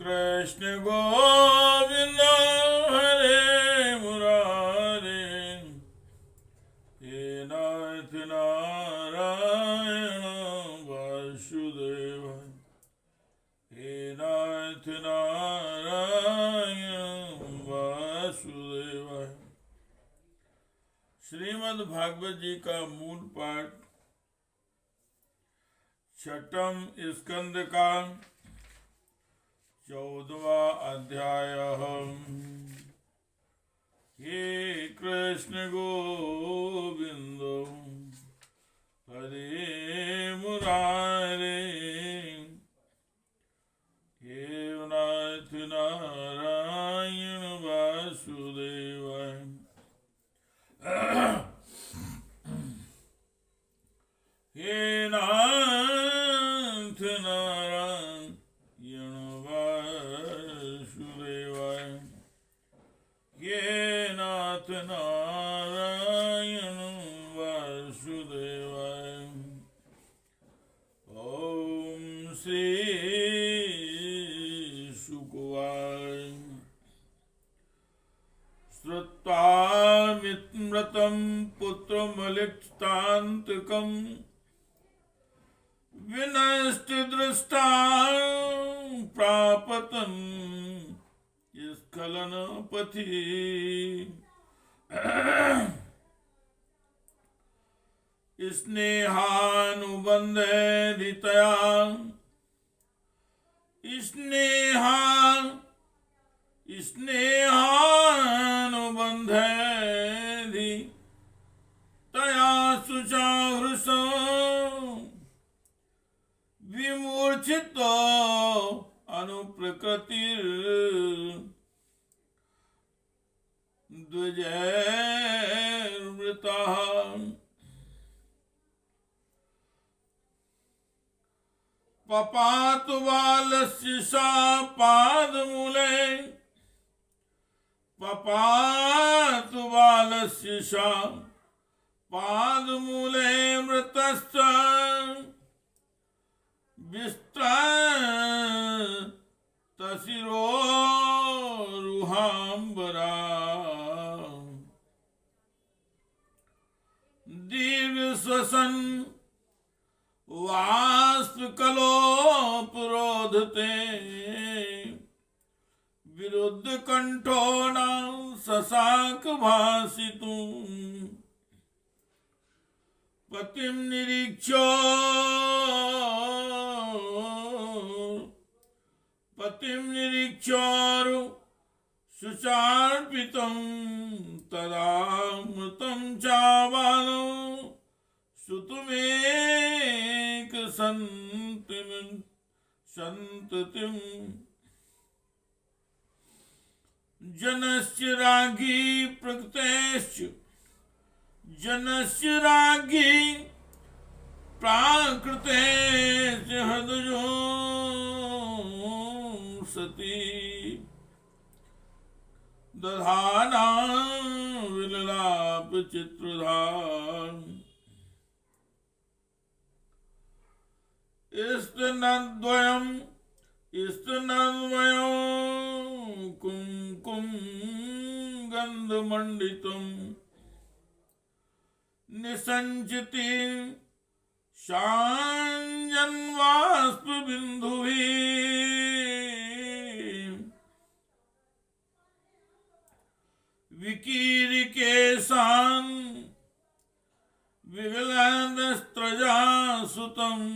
कृष्ण गोविंद हरे मुरारे, हे नाथ नारायण वासुदेव, हे नाथ नारायण वासुदेव। श्रीमद् भागवत जी का मूल पाठ छठम स्कंद का 14वां अध्याय। हे कृष्ण गोविंद हरे मुरारे, हे नाथ नारायण वासुदेव। हे नाथ नारायण वासुदेवाय, हे नाथ नारायण वासुदेवाय। ओम श्री शुकवाय। श्रुत्वामित्रं पुत्रमलिप्तान्तकं विनष्टदृष्टा प्रापतन् स्खलनपथि। स्नेहानुबन्धेधितया स्नेहानुबन्धेधितया शुचाहृषो विमूर्छितो अनुप्रकृतिर्द्विजैर्वृतः। पपातु बालस्य सा पादमूले, पपातु बालस्य सा पादमूले मृतश्च विस्त्रतशिरोरुहाम्बरा। दीर्घश्वसन् वाष्पकलोपरोधते, विरुद्धकण्ठो न शशांक भासितुम्। पतिं निरीक्षोरु शुचार्पितं, तदा मृतं चाबालो सुतमेक सन्ततिम्। जनस्य राज्ञी प्रकृतेश्च, जनस्य राज्ञी प्राकृतेश्च हृदयो सती। दधाना विललाप चित्रधा, स्तनद्वयं कुङ्कुम गन्धमण्डितम्। निसञ्चिति शाञ्जन्वाष्पबिन्दुभिः, विकीर्यकेशान् विगलदस्त्रजासुतम्।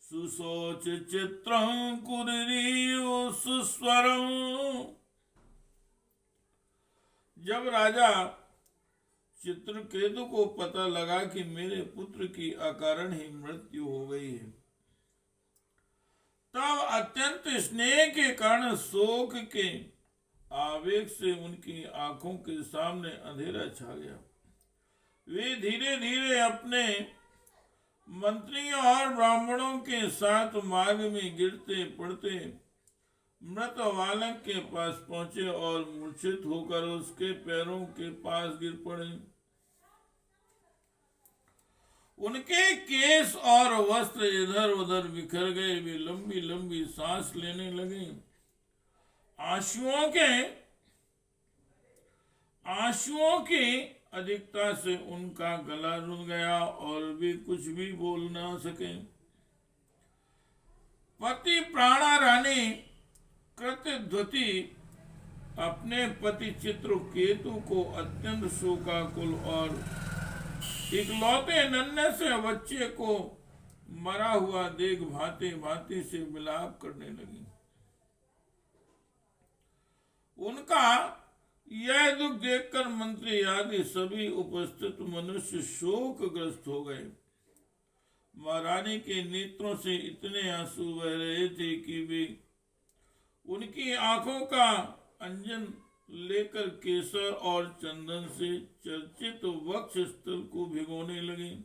सुशोच चित्रं कुरीव सुस्वरम्। जब राजा चित्रकेतु को पता लगा कि मेरे पुत्र की अकारण ही मृत्यु हो गई है, तब अत्यंत स्नेह के कारण शोक के आवेग से उनकी आंखों के सामने अंधेरा छा गया। वे धीरे धीरे अपने मंत्रियों और ब्राह्मणों के साथ मार्ग में गिरते पड़ते मृत बालक के पास पहुंचे और मूर्छित होकर उसके पैरों के पास गिर पड़े। उनके केस और वस्त्र इधर उधर बिखर गए। वे लंबी लंबी सांस लेने लगे। आंसुओं की अधिकता से उनका गला रुंध गया और वे कुछ भी बोल ना सके। पति प्राणा रानी कृतध्वति अपने पति चित्रकेतु को अत्यंत शोकाकुल और इकलौते नन्हे से बच्चे को मरा हुआ देख भांति भांति से विलाप करने लगी। उनका यह दुख देखकर मंत्री आदि सभी उपस्थित मनुष्य शोकग्रस्त हो गए। महारानी के नेत्रों से इतने आंसू बह रहे थे कि वे उनकी आंखों का अंजन लेकर केसर और चंदन से चर्चित वक्ष स्थल को भिगोने लगी।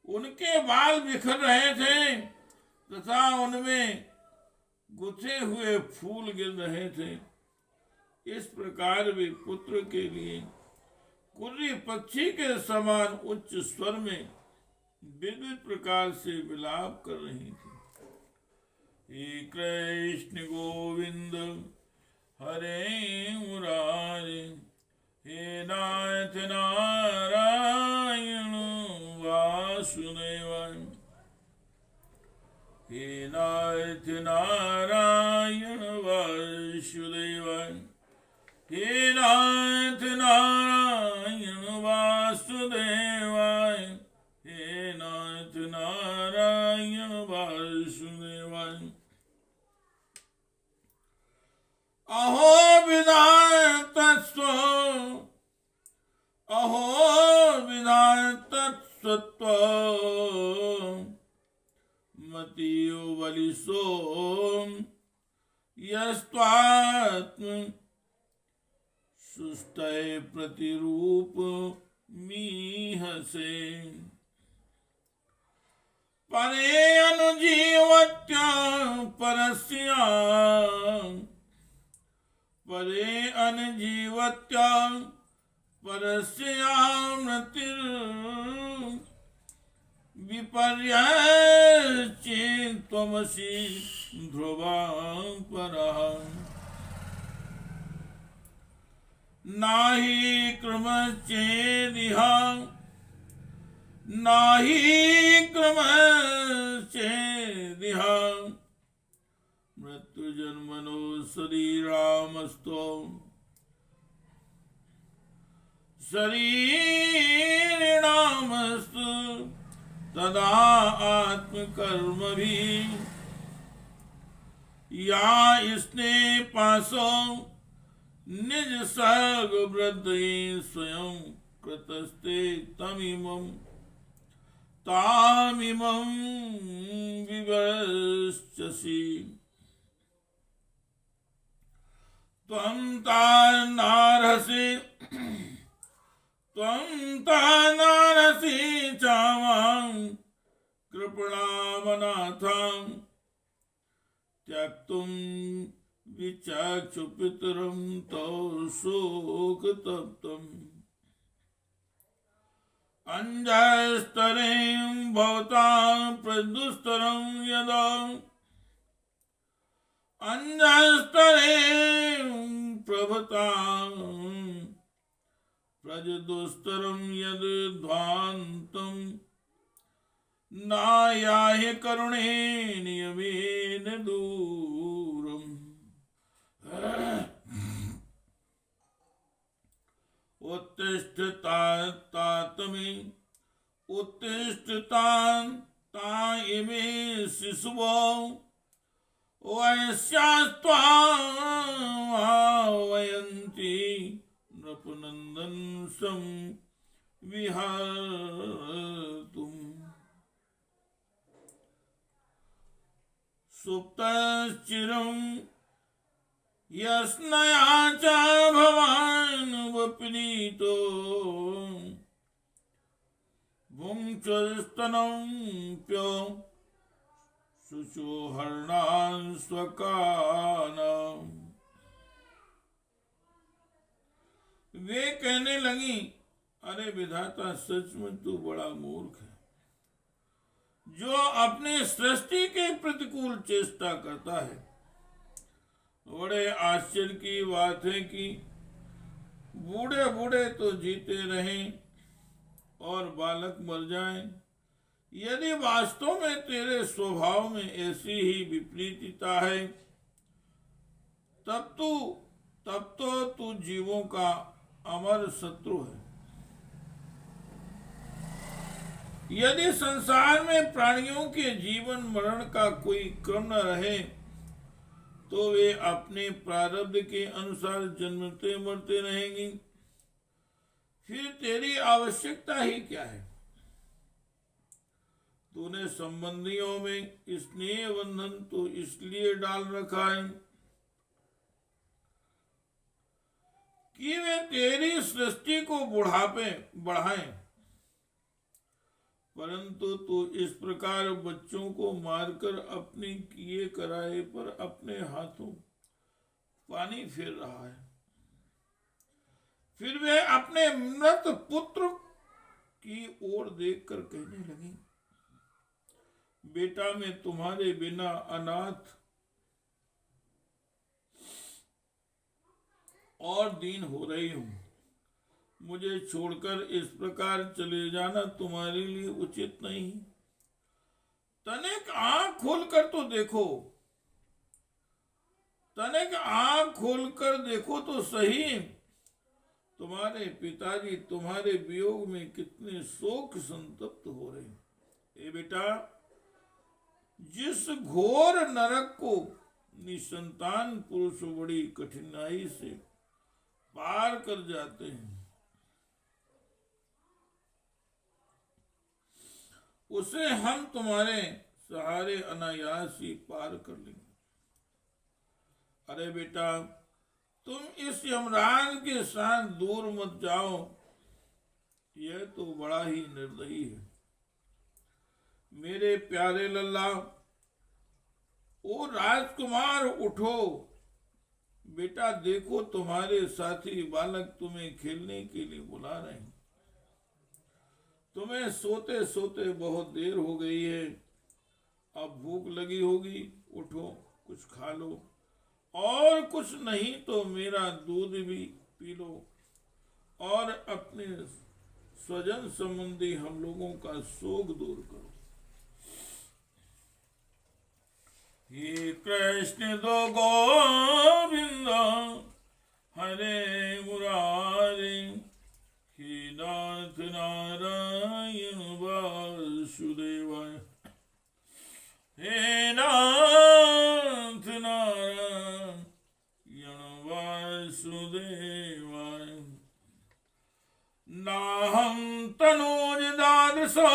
उनके बाल बिखर रहे थे तथा उनमें गुथे हुए फूल गिर रहे थे। इस प्रकार वे पुत्र के लिए कुर्री पक्षी के समान उच्च स्वर में विविध प्रकार से विलाप कर रही थी। हे कृष्ण गोविंद हरे मुरारे, हे नाथ नारायण वासुदेवाय, हे नाथ नारायण वासुदेवाय, हे नाथ नारायण वासुदेवाय, हे नाथ नारायण वासुदेवाय। अहो विधाय तत्स्व, अहो विधाय तत्सत्व, मतियो बलिसो यस्त्वात्म सुष्टय प्रतिरूप मीहसे। परे अनुजीवत्या परस्या, परे अनुजीवत्या परस्या मृतिर विपर्ययश्चेत् त्वमसि ध्रुवं परः। नाहि क्रमश्चेदिह, नाहि क्रमश्चेदिह मृत्युजन्मनो शरीरामस्तो, शरीरिणामस्तु तदा आत्मकर्मभिः या स्ने पासो निज सर्ग वृद्धि स्वयं कृतस्ते तमिमं तामिमं विवश्यसि। त्वं तान्नार्हसि, त्वं तान्नार्हसि चामां कृपणामनाथं त्यक्तुं विचक्षु पितरं तौ शोकतप्तम्। अंजस्तरें भवतां प्रदुस्तरं यदा, अंजस्तरें प्रभतां प्रजदुस्तरं यद् ध्वान्तं नायाहि करुणे नियमेन दूरम्। उत्तिष्ठतात्मे उत्तिष्ठतान्ताइमे शिशवो वयस्यास्त्वावयन्ति नृपनन्दन सं विहर्तुम्। सुप्तश्चिरं यस्नया च भवान् वपनीतो भुङ्क्षस्तनं प्यो शुचोहरणान् स्वकानाम्। वे कहने लगी, अरे विधाता, सच में तू बड़ा मूर्ख है जो अपनी सृष्टि के प्रतिकूल चेष्टा करता है। बड़े आश्चर्य की बात है कि बूढ़े बूढ़े तो जीते रहें और बालक मर जाएं। यदि वास्तव में तेरे स्वभाव में ऐसी ही विपरीतता है, तब तो तू जीवों का अमर शत्रु है। यदि संसार में प्राणियों के जीवन मरण का कोई क्रम न रहे, तो वे अपने प्रारब्ध के अनुसार जन्मते मरते रहेंगी। फिर तेरी आवश्यकता ही क्या है? तूने संबंधियों में स्नेह बंधन तो इसलिए डाल रखा है कि वे तेरी सृष्टि को बढ़ाएं, परंतु तू इस प्रकार बच्चों को मारकर अपने किए कराए पर अपने हाथों पानी फेर रहा है। फिर वे अपने मृत पुत्र की ओर देखकर कहने लगे, बेटा मैं तुम्हारे बिना अनाथ और दीन हो रही हूं। मुझे छोड़कर इस प्रकार चले जाना तुम्हारे लिए उचित नहीं। तनिक आंख खोलकर तो देखो, तनिक आंख खोलकर देखो तो सही, तुम्हारे पिताजी तुम्हारे वियोग में कितने शोक संतप्त हो रहे। ए बेटा, जिस घोर नरक को निसंतान पुरुष बड़ी कठिनाई से पार कर जाते हैं, उसे हम तुम्हारे सहारे अनायास ही पार कर लेंगे। अरे बेटा, तुम इस यमराज के साथ दूर मत जाओ, यह तो बड़ा ही निर्दयी है। मेरे प्यारे लल्ला, ओ राजकुमार उठो। बेटा देखो, तुम्हारे साथी बालक तुम्हें खेलने के लिए बुला रहे हैं। तुम्हें सोते सोते बहुत देर हो गई है, अब भूख लगी होगी, उठो कुछ खा लो, और कुछ नहीं तो मेरा दूध भी पी लो और अपने स्वजन संबंधी हम लोगों का शोक दूर करो। हे कृष्ण दो गोविंद हरे मुरारी, हे नाथ नारायण वासुदेवाय, हे नाथ नारायण वासुदेवाय। नाहं तनूज दादृशा,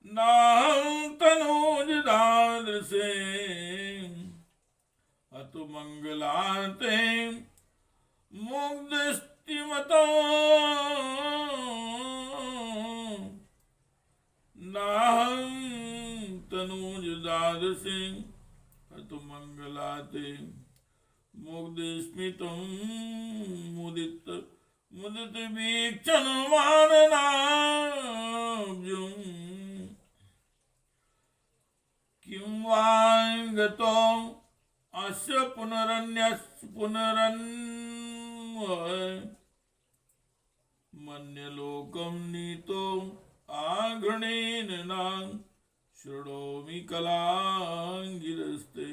नाहं तनूज दादृशे, अतु मंगलाते मुग्धस्तिमतो, नाहं तनूज दादृशे, अतु मंगलाते मुग्धस्मितं मुदित मुदित वीक्षण माननाब्जुं, किं वांगतो अस्य मन्यलोकं नीतो आघृणेन नां, शृणोमि कलांगिरस्ते।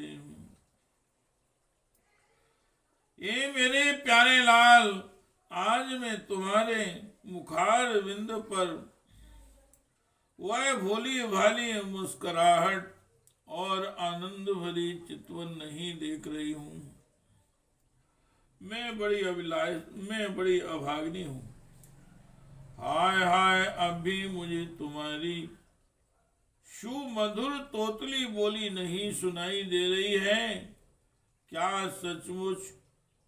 ये मेरे प्यारे लाल, आज मैं तुम्हारे मुखार विंद पर वह भोली भाली मुस्कुराहट और आनंद भरी चितवन नहीं देख रही हूं। मैं बड़ी अभागिनी हूं। हाय हाय, अभी मुझे तुम्हारी सुमधुर तोतली बोली नहीं सुनाई दे रही है। क्या सचमुच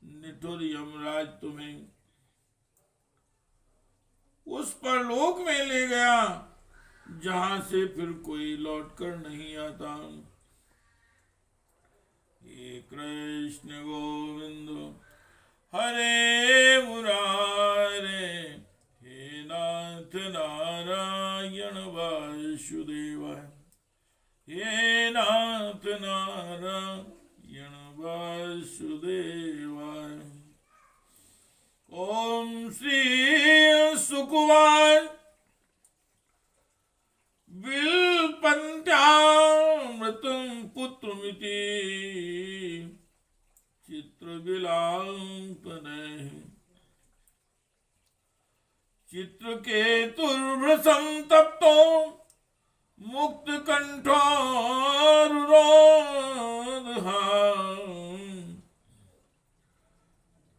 निठुर यमराज तुम्हें उस परलोक में ले गया जहां से फिर कोई लौटकर नहीं आता? हे कृष्ण गोविंद हरे मुरारे, हे नाथ नारायण वासुदेवाय, हे नाथ नारायण वासुदेवाय। ओम श्री सुकुमार बिल्पन्त्यामृतं पुत्रमिति चित्रबिलापने, चित्रकेतुर्भृसंतप्तो मुक्तकण्ठोरुरोधः,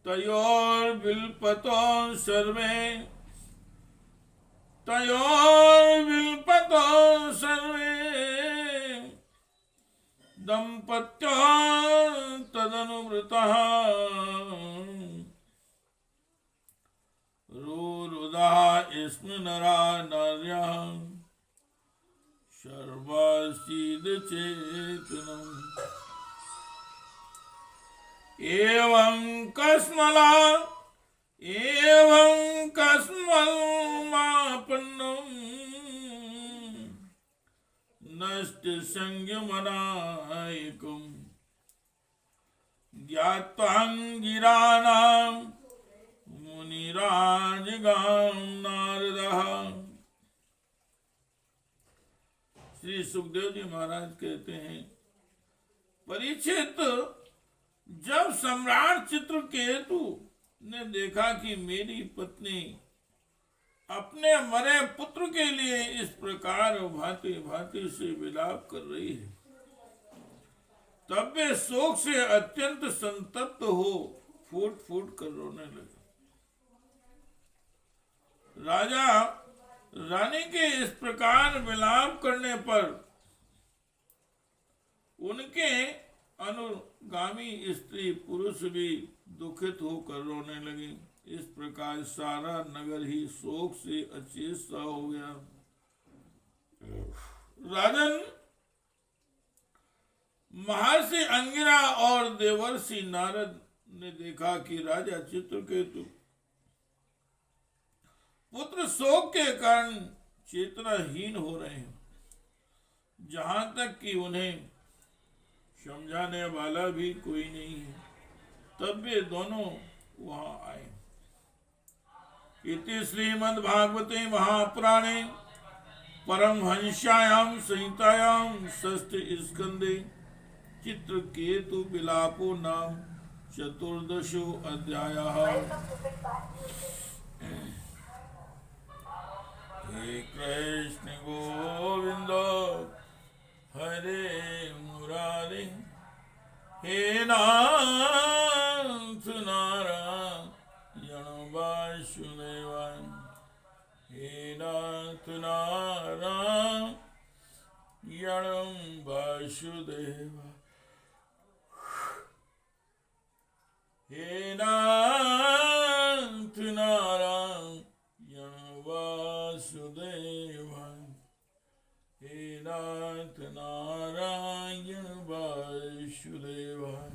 तयोर्बिल्पतो सर्वे, तयोर्बिल्पतो सर्वे दम्पत्यो तदनुवृतः, रुरुदः स्म नरा नार्यः सर्वसिद्धचेतनम्। एवं कस्मला एवं कस्मल्मापन्नम् नष्ट संयमनायकम् ज्ञात्वांगिराणां मुनिराजगां नारदः। श्री सुखदेव जी महाराज कहते हैं, परीक्षित, जब सम्राट चित्रकेतु ने देखा कि मेरी पत्नी अपने मरे पुत्र के लिए इस प्रकार भांति भांति से विलाप कर रही है, तब वे शोक से अत्यंत संतप्त हो फूट फूट कर रोने लगे। राजा रानी के इस प्रकार विलाप करने पर उनके अनुगामी स्त्री पुरुष भी दुखित होकर रोने लगे। इस प्रकार सारा नगर ही शोक से अचेत सा हो गया। राजन, महर्षि अंगिरा और देवर्षि नारद ने देखा कि राजा चित्रकेतु पुत्र शोक के कारण चेतनाहीन हो रहे हैं, जहां तक कि उन्हें समझाने वाला भी कोई नहीं है। तब वे दोनों वहां आए। इति श्रीमद्भागवते महापुराणे परमहंस्यायां संहितायां षष्ठ स्कंदे चित्रकेतु विलापो नाम चतुर्दशो अध्यायः। हे कृष्ण गोविंद हरे मुरारे, हे नाथ नारायण वासुदेवाय, हे नाथ नारायण वासुदेवाय, हे नाथ नारायण वासुदेवाय, हे नाथ नारायण वासुदेवाय।